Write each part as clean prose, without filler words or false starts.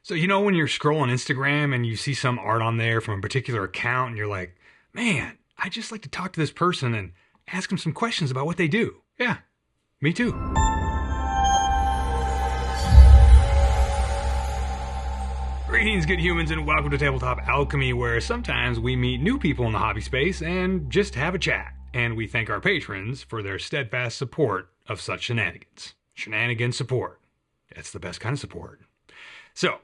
So, when you're scrolling Instagram and you see some art on there from a particular account and you're like, man, I just like to talk to this person and ask them some questions about what they do. Yeah, me too. Greetings, good humans, and welcome to Tabletop Alchemy, where sometimes we meet new people in the hobby space and just have a chat. And we thank our patrons for their steadfast support of such shenanigans. Shenanigan support. That's the best kind of support. So,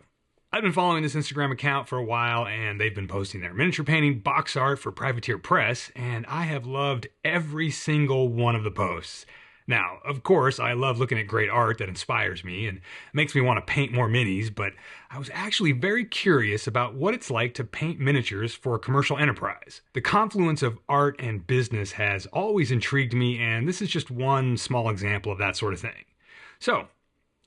I've been following this Instagram account for a while, and they've been posting their miniature painting box art for Privateer Press, and I have loved every single one of the posts. Now, of course, I love looking at great art that inspires me and makes me want to paint more minis, but I was actually very curious about what it's like to paint miniatures for a commercial enterprise. The confluence of art and business has always intrigued me, and this is just one small example of that sort of thing. So,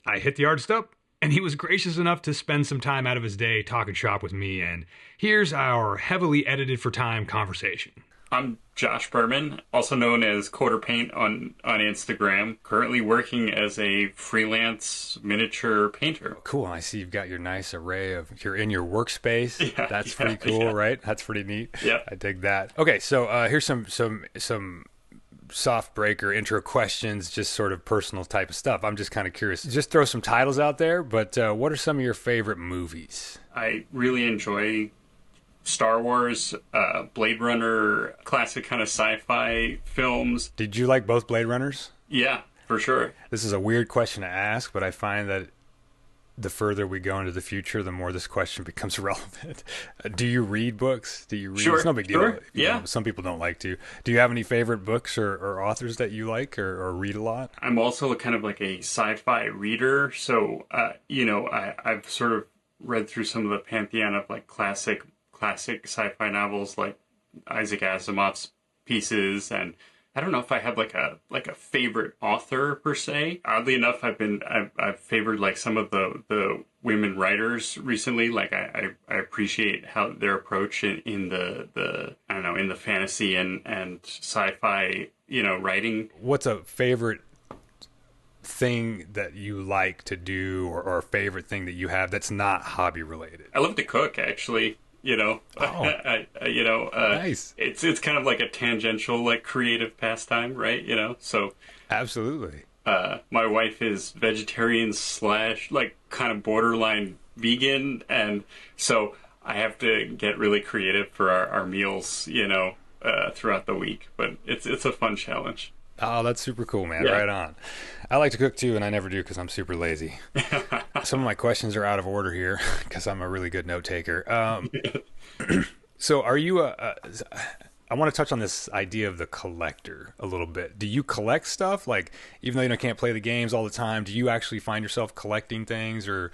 I hit the artist up, and he was gracious enough to spend some time out of his day talking shop with me, and here's our heavily edited for time conversation. I'm Josh Berman, also known as Quarter Paint on Instagram, currently working as a freelance miniature painter. Cool. I see you've got your nice array of, you're in your workspace. Yeah, That's pretty cool, right? That's pretty neat. Yeah. I dig that. Okay, so here's some soft breaker intro questions, just sort of personal type of stuff. I'm just kind of curious. Just throw some titles out there, but what are some of your favorite movies? I really enjoy Star Wars, Blade Runner, classic kind of sci-fi films. Did you like both Blade Runners? Yeah, for sure. This is a weird question to ask, but I find that the further we go into the future, the more this question becomes relevant. Do you read books? Do you read? Sure. It's no big deal. Sure. Yeah. Some people don't like to. Do you have any favorite books or authors that you like or read a lot? I'm also kind of like a sci-fi reader, so I've sort of read through some of the pantheon of like classic sci-fi novels like Isaac Asimov's pieces, and I don't know if I have like a favorite author per se. Oddly enough, I've favored like some of the women writers recently. Like I appreciate how their approach in the I don't know, in the fantasy and sci-fi writing. What's a favorite thing that you like to do or a favorite thing that you have that's not hobby related? I love to cook, actually. Nice. It's kind of like a tangential, like creative pastime, right? So Absolutely. My wife is vegetarian / like kind of borderline vegan, and so I have to get really creative for our meals, throughout the week. But it's a fun challenge. Oh, that's super cool, man. Yeah. Right on. I like to cook too, and I never do because I'm super lazy. Some of my questions are out of order here because I'm a really good note taker. So are you I want to touch on this idea of the collector a little bit. Do you collect stuff? Like, even though you can't play the games all the time, do you actually find yourself collecting things or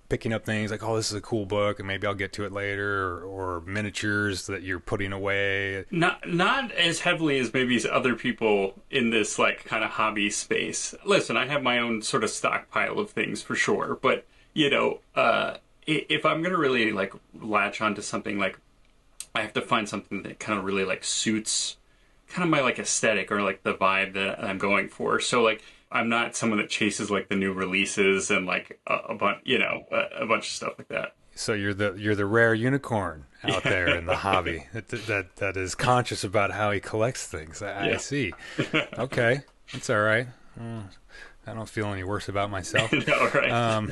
picking up things like, oh, this is a cool book and maybe I'll get to it later, or miniatures that you're putting away? Not as heavily as maybe other people in this like kind of hobby space. Listen, I have my own sort of stockpile of things for sure, but if I'm gonna really like latch onto something, like I have to find something that kind of really like suits kind of my like aesthetic or like the vibe that I'm going for. So like, I'm not someone that chases like the new releases and like a bunch of stuff like that. So you're the rare unicorn out there in the hobby that is conscious about how he collects things. I see. Okay, that's all right. I don't feel any worse about myself. No, right.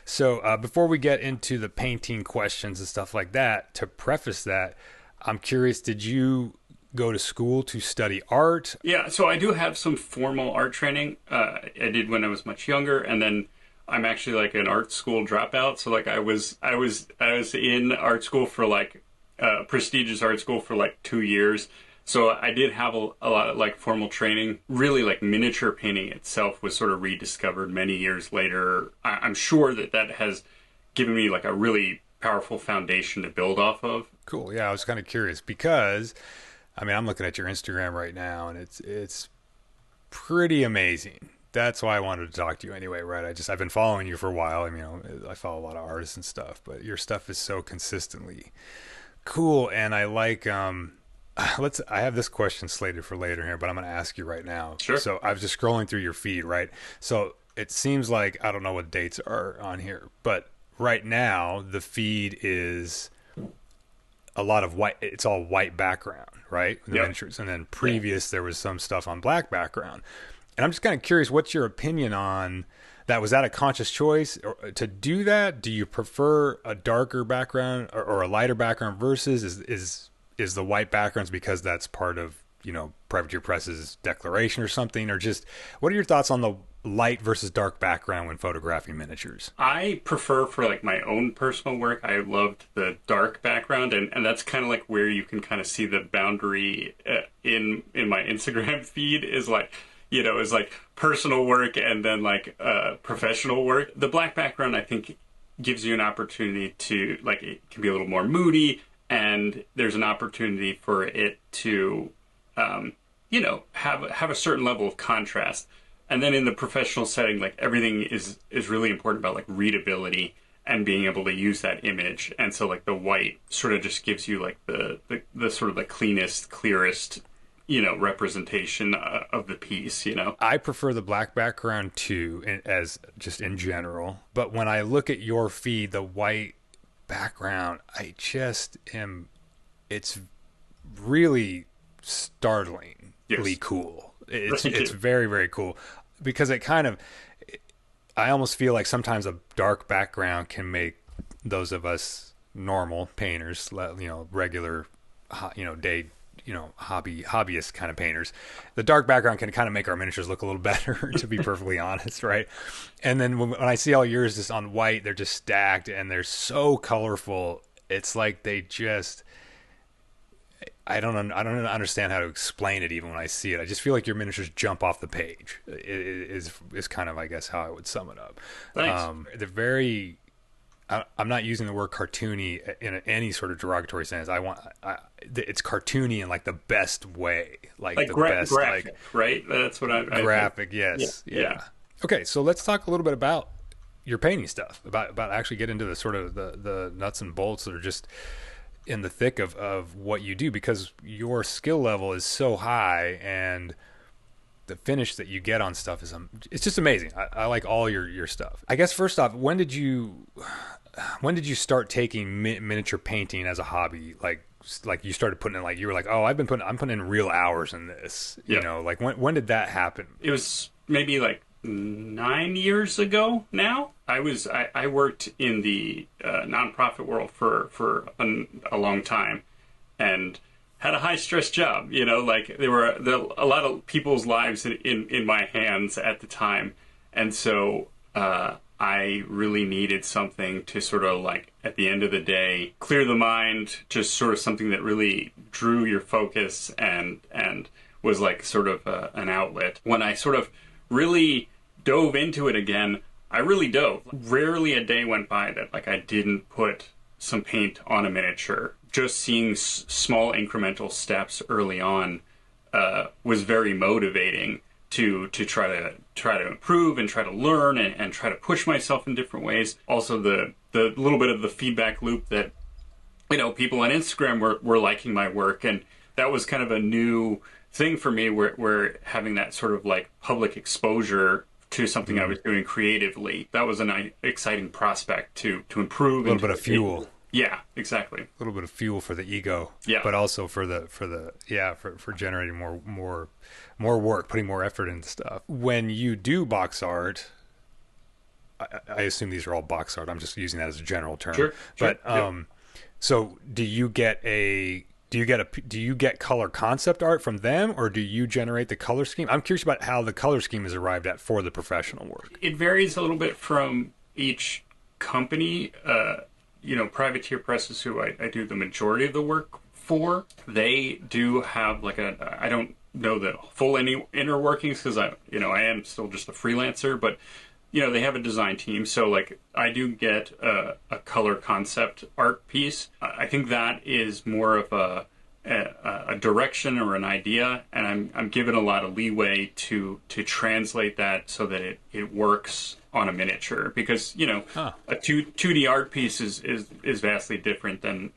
So before we get into the painting questions and stuff like that, to preface that, I'm curious, did you go to school to study art? Yeah, so I do have some formal art training. I did when I was much younger, and then I'm actually like an art school dropout. So like I was in art school for like prestigious art school for like 2 years. So I did have a lot of like formal training. Really, like miniature painting itself was sort of rediscovered many years later. I'm sure that has given me like a really powerful foundation to build off of. Cool. Yeah, I was kind of curious because, I mean, I'm looking at your Instagram right now, and it's pretty amazing. That's why I wanted to talk to you anyway, right? I've been following you for a while. I mean, I follow a lot of artists and stuff, but your stuff is so consistently cool, and I like I have this question slated for later here, but I'm going to ask you right now. Sure. So I was just scrolling through your feed, right? So it seems like, I don't know what dates are on here, but right now the feed is a lot of white. It's all white background, right? The miniatures, and then previous there was some stuff on black background. And I'm just kind of curious, what's your opinion on that? Was that a conscious choice to do that? Do you prefer a darker background or a lighter background versus is the white backgrounds because that's part of, Privateer Press's declaration or something? Or just what are your thoughts on the light versus dark background when photographing miniatures? I prefer, for like my own personal work, I loved the dark background, and that's kind of like where you can kind of see the boundary in my Instagram feed is like, is like personal work and then like professional work. The black background, I think, gives you an opportunity to, like, it can be a little more moody, and there's an opportunity for it to have a certain level of contrast. And then in the professional setting, like, everything is really important about like readability and being able to use that image. And so like the white sort of just gives you like the sort of the cleanest, clearest, representation of the piece. I prefer the black background too, as just in general. But when I look at your feed, the white background, I just am. It's really startlingly cool. It's very, very cool, because it kind of, I almost feel like sometimes a dark background can make those of us normal painters, regular, day, hobbyist kind of painters, the dark background can kind of make our miniatures look a little better, to be perfectly honest, right? And then when I see all yours just on white, they're just stacked and they're so colorful. It's like they just, I don't understand how to explain it even when I see it. I just feel like your miniatures jump off the page. Is kind of, I guess, how I would sum it up. Thanks. They're very. I'm not using the word cartoony in any sort of derogatory sense. It's cartoony in like the best way, like the best graphic, right? That's what I graphic. Yes, yeah. Okay, so let's talk a little bit about your painting stuff. About actually get into the sort of the nuts and bolts that are just in the thick of what you do, because your skill level is so high and the finish that you get on stuff is it's just amazing. I like all your stuff. I guess first off, when did you start taking miniature painting as a hobby? Like you started putting in, like, you were like, oh, I'm putting in real hours in this. Like when did that happen? It was maybe like 9 years ago now. I worked in the nonprofit world for a long time, and had a high stress job. Like there were a lot of people's lives in my hands at the time, and so I really needed something to sort of, like, at the end of the day, clear the mind, just sort of something that really drew your focus and was like sort of an outlet. When I sort of really dove into it again, I really dove. Rarely a day went by that, like, I didn't put some paint on a miniature. Just seeing small incremental steps early on was very motivating to try to improve and try to learn and try to push myself in different ways. Also, the little bit of the feedback loop that, people on Instagram were liking my work, and that was kind of a new thing for me, where having that sort of like public exposure to something I was doing creatively, that was an exciting prospect to improve. A little bit of fuel. Yeah, exactly. A little bit of fuel for the ego. Yeah. But also for generating more work, putting more effort into stuff. When you do box art, I assume these are all box art. I'm just using that as a general term. Sure. But yeah. So do you get color concept art from them, or do you generate the color scheme? I'm curious about how the color scheme is arrived at for the professional work. It varies a little bit from each company. Privateer Presses, who I do the majority of the work for, they do have like I don't know the full inner workings, because I am still just a freelancer, but they have a design team. So like I do get a color concept art piece. I think that is more of a direction or an idea, and I'm given a lot of leeway to translate that so that it works on a miniature, because a 2D art piece is vastly different than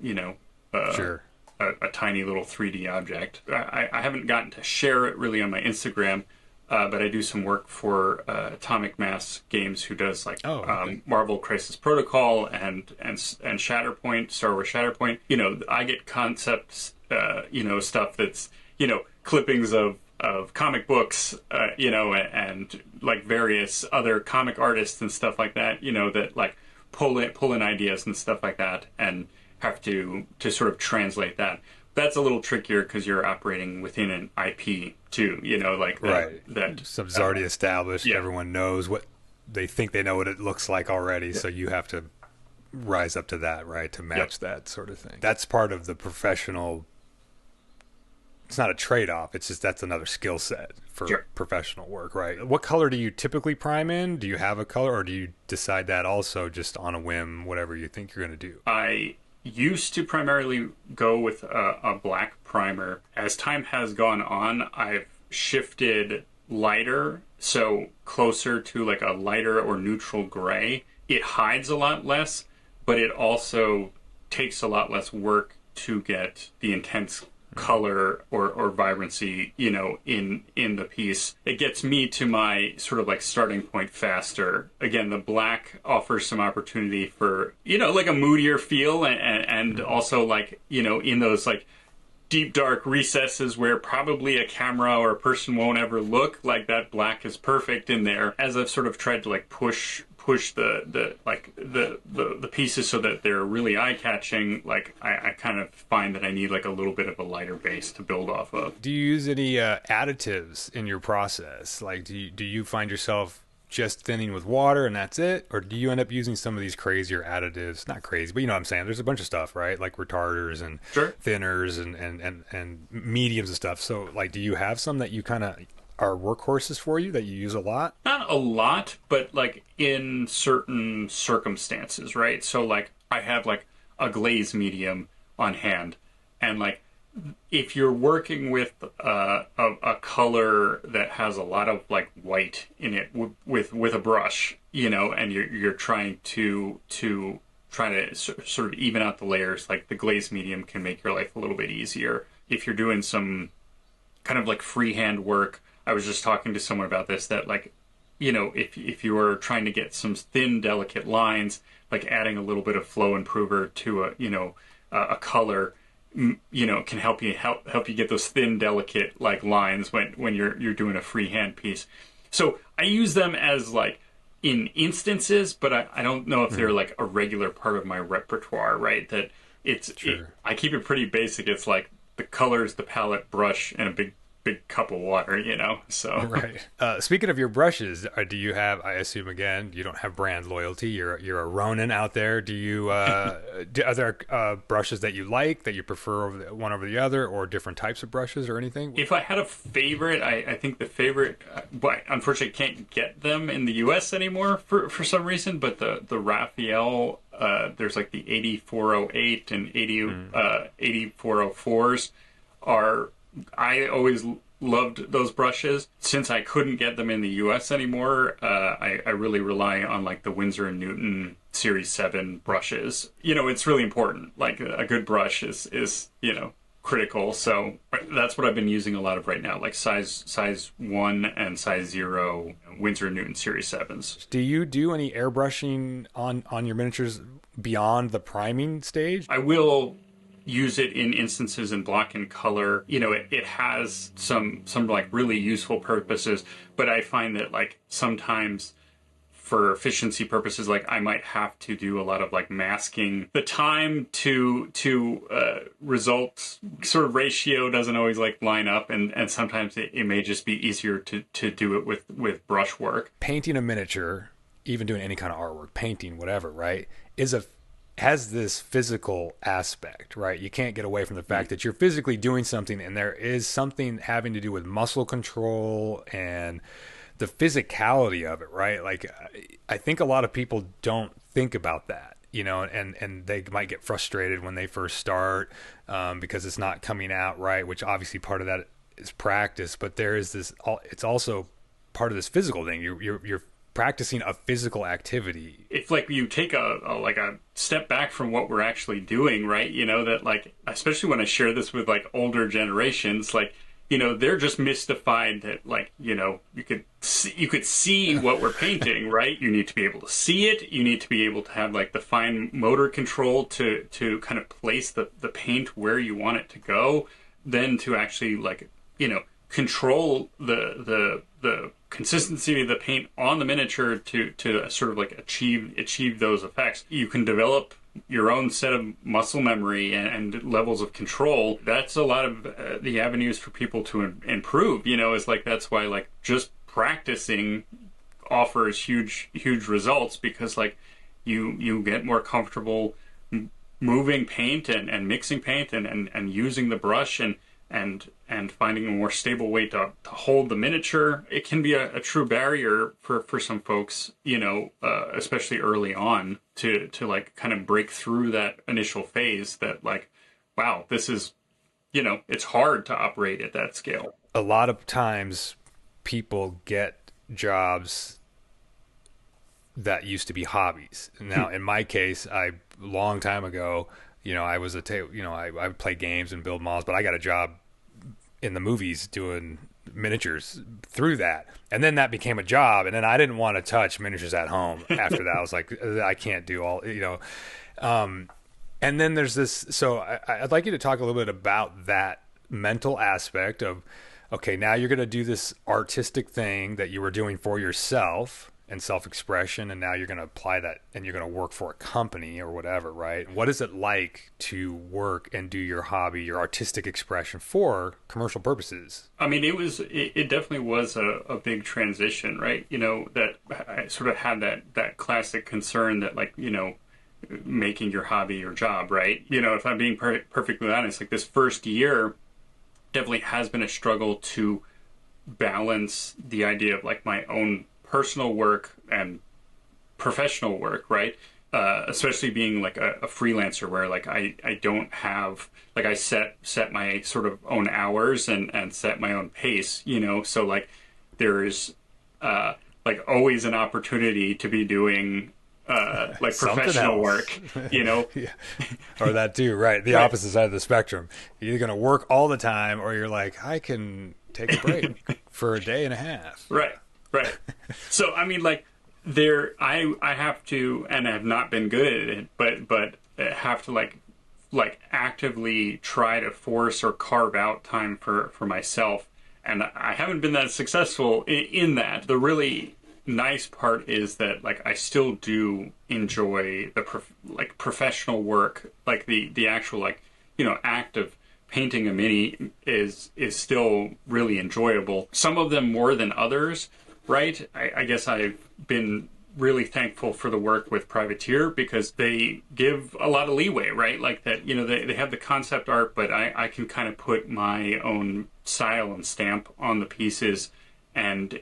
Sure. a tiny little 3D object. I haven't gotten to share it really on my Instagram, but I do some work for Atomic Mass Games, who does like okay. Marvel Crisis Protocol and Shatterpoint, Star Wars Shatterpoint. You know, I get concepts, you know, stuff that's, you know, clippings of comic books, you know, and like various other comic artists and stuff like that, you know, that like pull in ideas and stuff like that, and have to sort of translate that. That's a little trickier because you're operating within an IP too, you know, like that. Right. That Something's already established. yeah. Everyone knows what they think they know what it looks like already. So you have to rise up to that, right? To match that sort of thing. That's part of the professional. It's not a trade-off. It's just that's another skill set for professional work, right? What color do you typically prime in? Do you have a color, or do you decide that also just on a whim, whatever you think you're going to do? I used to primarily go with a black primer. As time has gone on, I've shifted lighter, so closer to like a lighter or neutral gray. It hides a lot less, but it also takes a lot less work to get the intense color or vibrancy, you know, in the piece. It gets me to my sort of like starting point faster. Again, the black offers some opportunity for, you know, like a moodier feel, and also like, you know, in those like deep dark recesses where probably a camera or a person won't ever look, like that black is perfect in there. As I've sort of tried to like push the pieces so that they're really eye-catching, like I kind of find that I need like a little bit of a lighter base to build off of. Do you use any additives in your process? Like, do you find yourself just thinning with water and that's it, or do you end up using some of these crazier additives? Not crazy, but you know what I'm saying. There's a bunch of stuff, right? Like retarders and thinners and mediums and stuff. So, like, do you have some that you kind of are workhorses for you that you use a lot? Not a lot, but like in certain circumstances, right? So like I have like a glaze medium on hand, and like if you're working with a color that has a lot of like white in it with a brush, you know, and you're trying to sort of even out the layers, like the glaze medium can make your life a little bit easier. If you're doing some kind of like freehand work, I was just talking to someone about this, that like, you know, if you are trying to get some thin, delicate lines, like adding a little bit of flow improver to a color, you know, can help you get those thin, delicate like lines when you're doing a freehand piece. So I use them as like in instances, but I don't know if they're like a regular part of my repertoire, right? That I keep it pretty basic. It's like the colors, the palette, brush, and a big cup of water, you know. So right. Speaking of your brushes, do you have? I assume again, you don't have brand loyalty. You're a Ronin out there. Do you? Are there brushes that you like, that you prefer one over the other, or different types of brushes or anything? If I had a favorite, I think the favorite, but unfortunately can't get them in the U.S. anymore for some reason. But the Raphael, there's like the 8408 and 8404s are. I always loved those brushes. Since I couldn't get them in the US anymore, I really rely on like the Winsor & Newton Series 7 brushes. You know, it's really important. Like a good brush is you know, critical. So that's what I've been using a lot of right now, like size 1 and size 0 Winsor & Newton Series 7s. Do you do any airbrushing on your miniatures beyond the priming stage? I will use it in instances in block and color. You know, it has some like really useful purposes, but I find that like sometimes for efficiency purposes, like I might have to do a lot of like masking. The time to results sort of ratio doesn't always like line up, and sometimes it may just be easier to do it with brush work. Painting a miniature, even doing any kind of artwork, painting, whatever, right, has this physical aspect, right? You can't get away from the fact that you're physically doing something, and there is something having to do with muscle control and the physicality of it, right? Like, I think a lot of people don't think about that, you know, and they might get frustrated when they first start because it's not coming out right, which obviously part of that is practice, but there is this, it's also part of this physical thing. You're practicing a physical activity. If like you take a step back from what we're actually doing, right? You know, that like, especially when I share this with like older generations, like they're just mystified that, like, you could see what we're painting, right? You need to be able to see it. You need to be able to have, like, the fine motor control to kind of place the paint where you want it to go, then to actually, like, control the consistency of the paint on the miniature to sort of like achieve those effects. You can develop your own set of muscle memory and levels of control. That's a lot of the avenues for people to improve. Is like, that's why, like, just practicing offers huge results, because, like, you get more comfortable moving paint and mixing paint and using the brush and finding a more stable way to hold the miniature. It can be a true barrier for some folks, especially early on, to like kind of break through that initial phase that, like, wow, this is, it's hard to operate at that scale. A lot of times people get jobs that used to be hobbies. Now, in my case, long time ago, I was I would play games and build models, but I got a job in the movies doing miniatures through that. And then that became a job. And then I didn't want to touch miniatures at home after that. I was like, I can't do all, and then there's this, so I'd like you to talk a little bit about that mental aspect of, okay, now you're going to do this artistic thing that you were doing for yourself and self-expression, and now you're going to apply that and you're going to work for a company or whatever, right? What is it like to work and do your hobby, your artistic expression, for commercial purposes? I mean, it definitely was a big transition, right? That I sort of had that classic concern that, like, making your hobby your job, right? If I'm being perfectly honest, like, this first year definitely has been a struggle to balance the idea of, like, my own personal work and professional work, right? Especially being, like, a freelancer, where, like, I don't have, like, I set my sort of own hours and set my own pace, so, like, there is like always an opportunity to be doing like professional work, Yeah. Or that too, right? The opposite side of the spectrum. You're either going to work all the time, or you're like, I can take a break for a day and a half. Right. So, I mean, like, I have to, and have not been good at it, but have to like actively try to force or carve out time for myself, and I haven't been that successful in that. The really nice part is that, like, I still do enjoy the professional work, like the actual, like, act of painting a mini is still really enjoyable. Some of them more than others, right? I guess I've been really thankful for the work with Privateer, because they give a lot of leeway, right? Like that, they have the concept art, but I can kind of put my own style and stamp on the pieces, and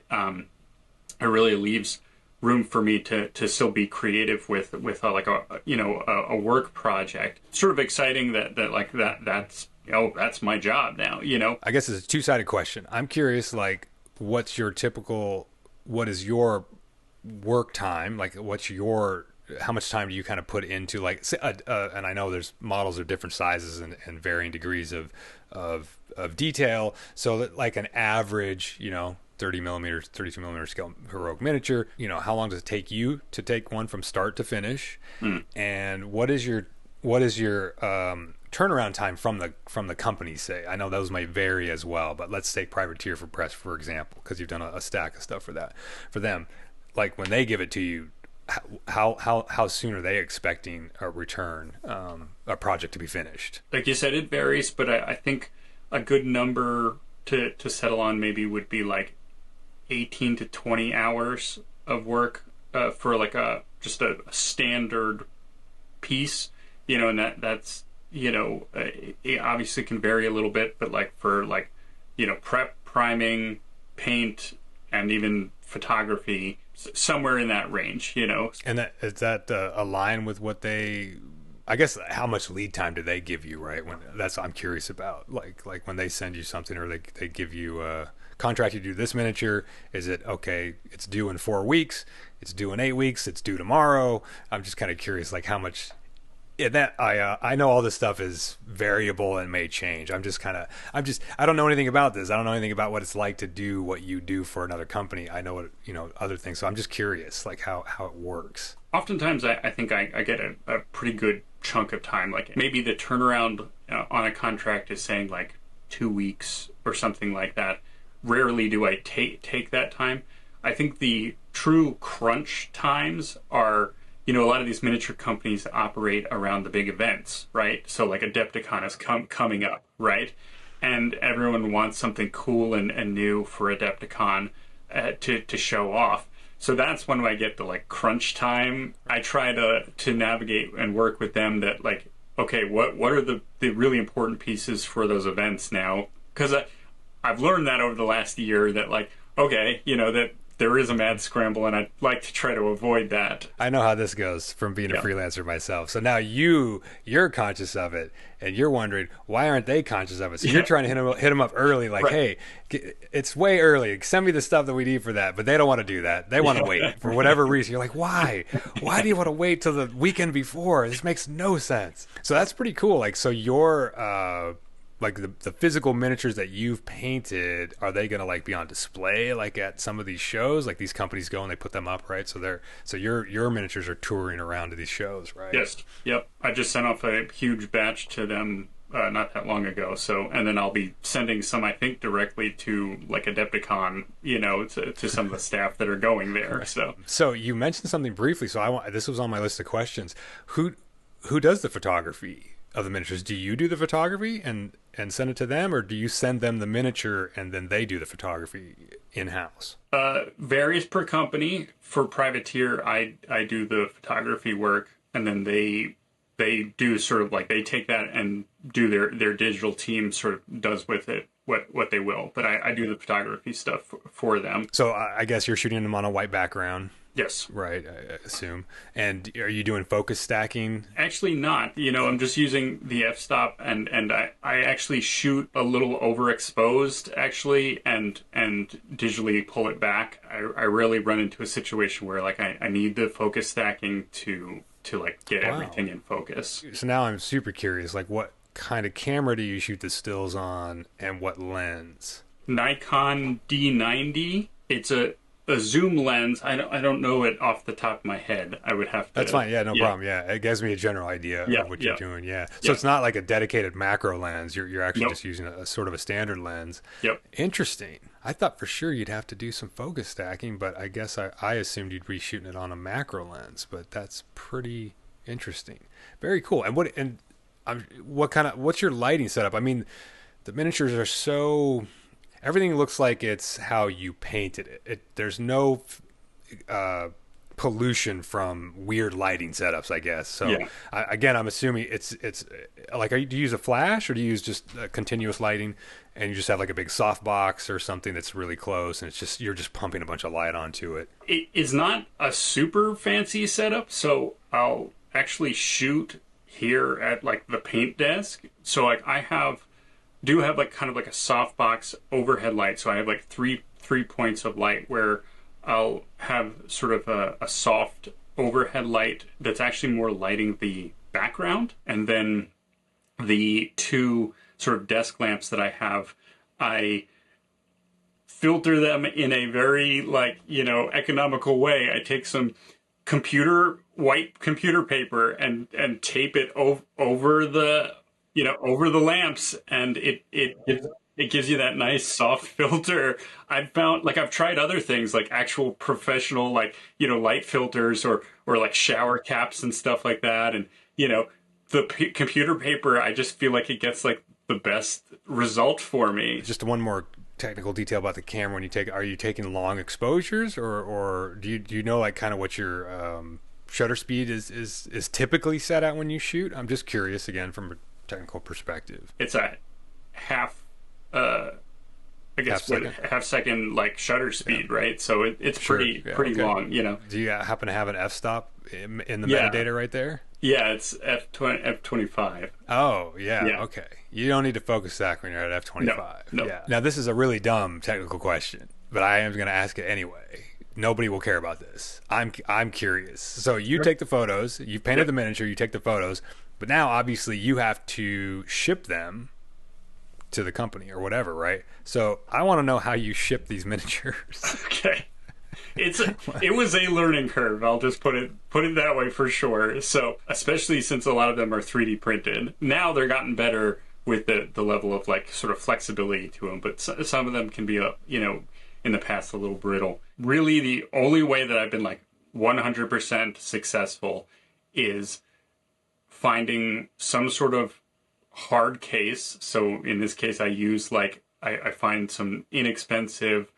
it really leaves room for me to still be creative with like a work project. It's sort of exciting that's that's my job now, I guess it's a two-sided question. I'm curious, like, what is your work time? Like, how much time do you kind of put into, like, and I know there's models of different sizes and varying degrees of detail. So that, like, an average, 30 millimeters, 32 millimeter scale heroic miniature, how long does it take you to take one from start to finish? And what is your turnaround time from the company, say? I know those might vary as well, but let's take Privateer for example, because you've done a stack of stuff for them. Like, when they give it to you, how soon are they expecting a return, a project to be finished? Like you said, it varies, but I think a good number to settle on maybe would be like 18 to 20 hours of work for like just a standard piece, and that's it obviously can vary a little bit, but like for like prep, priming, paint, and even photography, somewhere in that range, And is that align with what they? I guess, how much lead time do they give you, right? That's what I'm curious about. Like when they send you something, or they give you a contract to do this miniature, is it, okay, it's due in 4 weeks, it's due in 8 weeks, it's due tomorrow? I'm just kind of curious, like, how much Yeah, that I know all this stuff is variable and may change. I don't know anything about this. I don't know anything about what it's like to do what you do for another company. I know what other things. So I'm just curious, like how it works. Oftentimes, I think I get a pretty good chunk of time. Like maybe the turnaround on a contract is saying like 2 weeks or something like that. Rarely do I take that time. I think the true crunch times are, a lot of these miniature companies operate around the big events, right? So like Adepticon is coming up, right? And everyone wants something cool and new for Adepticon to show off. So that's when I get the like crunch time. I try to navigate and work with them that like, okay, what are the really important pieces for those events now? Because I've learned that over the last year that like, okay, that there is a mad scramble, and I'd like to try to avoid that. I know how this goes from being a freelancer myself. So now you're conscious of it, and you're wondering, why aren't they conscious of it? So you're trying to hit them up early, like, hey, it's way early. Send me the stuff that we need for that. But they don't want to do that. They want to wait for whatever reason. You're like, why? Why do you want to wait till the weekend before? This makes no sense. So that's pretty cool. Like, so you're... like the physical miniatures that you've painted, are they going to like be on display like at some of these shows? Like these companies go and they put them up, right? So your miniatures are touring around to these shows, right? Yes. Yep. I just sent off a huge batch to them not that long ago. So, and then I'll be sending some, I think, directly to like Adepticon, to some of the staff that are going there. So you mentioned something briefly. So this was on my list of questions. Who does the photography of the miniatures? Do you do the photography and send it to them, or do you send them the miniature and then they do the photography in-house? Varies per company. For Privateer, I do the photography work, and then they do sort of like, they take that and do their digital team sort of does with it what they will. But I do the photography stuff for them. So I guess you're shooting them on a white background. Yes. Right, I assume. And are you doing focus stacking? Actually not. I'm just using the f-stop, and I actually shoot a little overexposed, actually, and digitally pull it back. I rarely run into a situation where, like, I need the focus stacking to like, get everything in focus. So now I'm super curious, like, what kind of camera do you shoot the stills on, and what lens? Nikon D90. It's a zoom lens. I don't know it off the top of my head. I would have to. That's fine. Yeah, no problem. Yeah, it gives me a general idea of what you're doing. Yeah. So it's not like a dedicated macro lens. You're actually just using a sort of a standard lens. Yep. Interesting. I thought for sure you'd have to do some focus stacking, but I guess I assumed you'd be shooting it on a macro lens. But that's pretty interesting. Very cool. And what's your lighting setup? I mean, the miniatures are so. Everything looks like it's how you painted it. There's no pollution from weird lighting setups, I guess. So again, I'm assuming it's like, do you use a flash, or do you use just continuous lighting, and you just have like a big softbox or something that's really close, and you're just pumping a bunch of light onto it? It is not a super fancy setup, so I'll actually shoot here at like the paint desk. So like I do have like kind of like a softbox overhead light. So I have like three points of light where I'll have sort of a soft overhead light that's actually more lighting the background. And then the two sort of desk lamps that I have, I filter them in a very like, economical way. I take some white computer paper and tape it over the lamps, and it gives you that nice soft filter. I've tried other things like actual professional, like, light filters or like shower caps and stuff like that. And, the computer paper, I just feel like it gets like the best result for me. Just one more technical detail about the camera. Are you taking long exposures, or do you know like kind of what your shutter speed is typically set at when you shoot? I'm just curious again from a technical perspective. It's a half second like shutter speed, right? So it's pretty long, Do you happen to have an f-stop in the metadata right there? Yeah, it's f25. Oh, yeah, okay. You don't need to focus stack when you're at f25. No. Yeah. Now this is a really dumb technical question, but I am going to ask it anyway. nobody will care about this. I'm curious. So you take the photos, you painted the miniature, you take the photos, but now obviously you have to ship them to the company or whatever, right? So I want to know how you ship these miniatures. Okay. It was a learning curve. I'll just put it that way for sure. So especially since a lot of them are 3D printed, now they're gotten better with the level of like sort of flexibility to them. But some of them can be in the past a little brittle. Really, the only way that I've been like 100% successful is finding some sort of hard case. So in this case, I use I find some inexpensive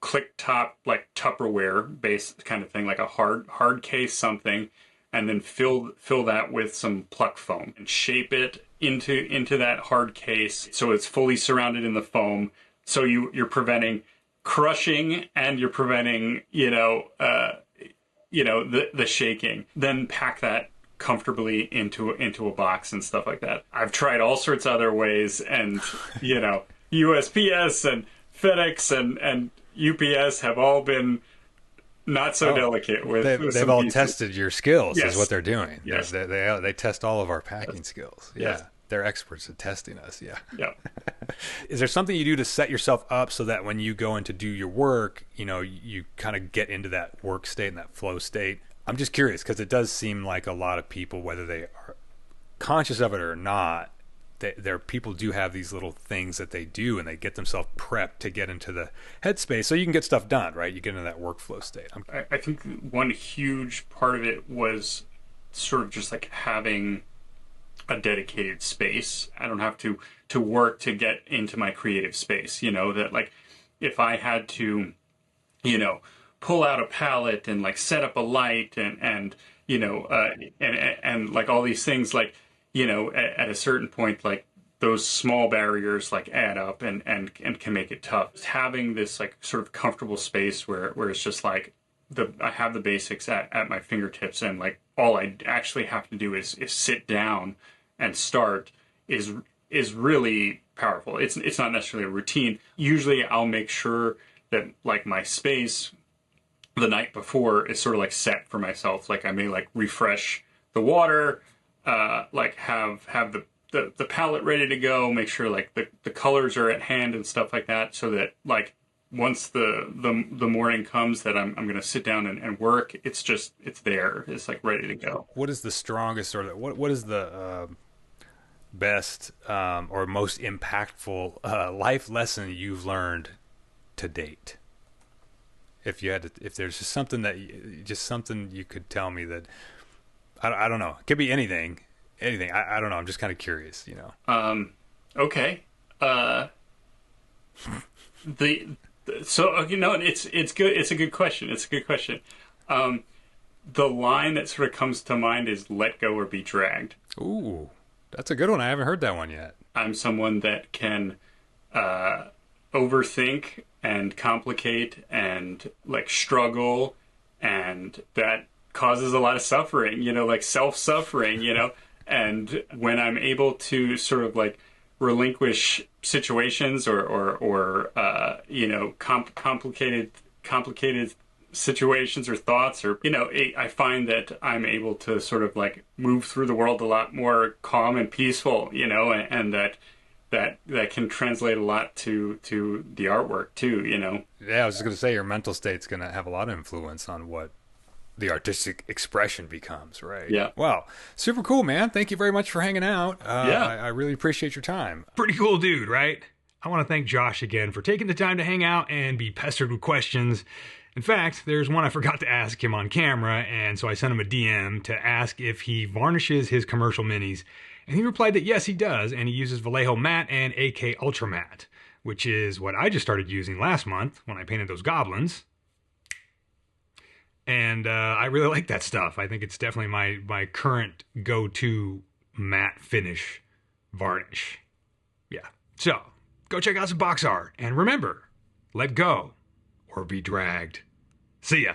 click top, like Tupperware based kind of thing, like a hard case something, and then fill that with some pluck foam and shape it into that hard case so it's fully surrounded in the foam. So you're preventing crushing and you're preventing the shaking. Then pack that comfortably into a box and stuff like that. I've tried all sorts of other ways, and USPS and FedEx and UPS have all been not so delicate with they've all tested your skills. Yes. Is what they're doing. Yes. They test all of our packing skills. Yeah. Yes. They're experts at testing us. Yeah. Yeah. Is there something you do to set yourself up so that when you go in to do your work, you kind of get into that work state and that flow state? I'm just curious because it does seem like a lot of people, whether they are conscious of it or not, people do have these little things that they do, and they get themselves prepped to get into the headspace so you can get stuff done, right? You get into that workflow state. I think one huge part of it was sort of just like having a dedicated space. I don't have to work to get into my creative space, that like if I had to, pull out a palette and like set up a light and like all these things, like, at a certain point, like those small barriers like add up and can make it tough. Just having this like sort of comfortable space where it's just like I have the basics at my fingertips, and like all I actually have to do is sit down and start is really powerful. It's not necessarily a routine. Usually I'll make sure that like my space the night before is sort of like set for myself. Like I may like refresh the water, like have the palette ready to go, make sure like the colors are at hand and stuff like that, so that like once the morning comes that I'm going to sit down and work, it's there. It's like ready to go. What is the strongest, or what is the best or most impactful life lesson you've learned to date? If there's just something something you could tell me that I don't know. It could be anything. I don't know. I'm just kind of curious, Okay. It's good. It's a good question. The line that sort of comes to mind is "let go or be dragged." Ooh, that's a good one. I haven't heard that one yet. I'm someone that can overthink and complicate and like struggle, and that causes a lot of suffering, like self-suffering, and when I'm able to sort of like relinquish situations or complicated situations or thoughts, or I find that I'm able to sort of like move through the world a lot more calm and peaceful, and that can translate a lot to the artwork too, Yeah, I was just going to say your mental state's going to have a lot of influence on what the artistic expression becomes, right? Yeah. Wow. Super cool, man. Thank you very much for hanging out. Yeah. I really appreciate your time. Pretty cool dude, right? I want to thank Josh again for taking the time to hang out and be pestered with questions. In fact, there's one I forgot to ask him on camera, and so I sent him a DM to ask if he varnishes his commercial minis. And he replied that yes, he does, and he uses Vallejo Matte and AK Ultra Matte, which is what I just started using last month when I painted those goblins. And I really like that stuff. I think it's definitely my current go-to matte finish varnish. Yeah. So, go check out some box art. And remember, let go or be dragged. See ya.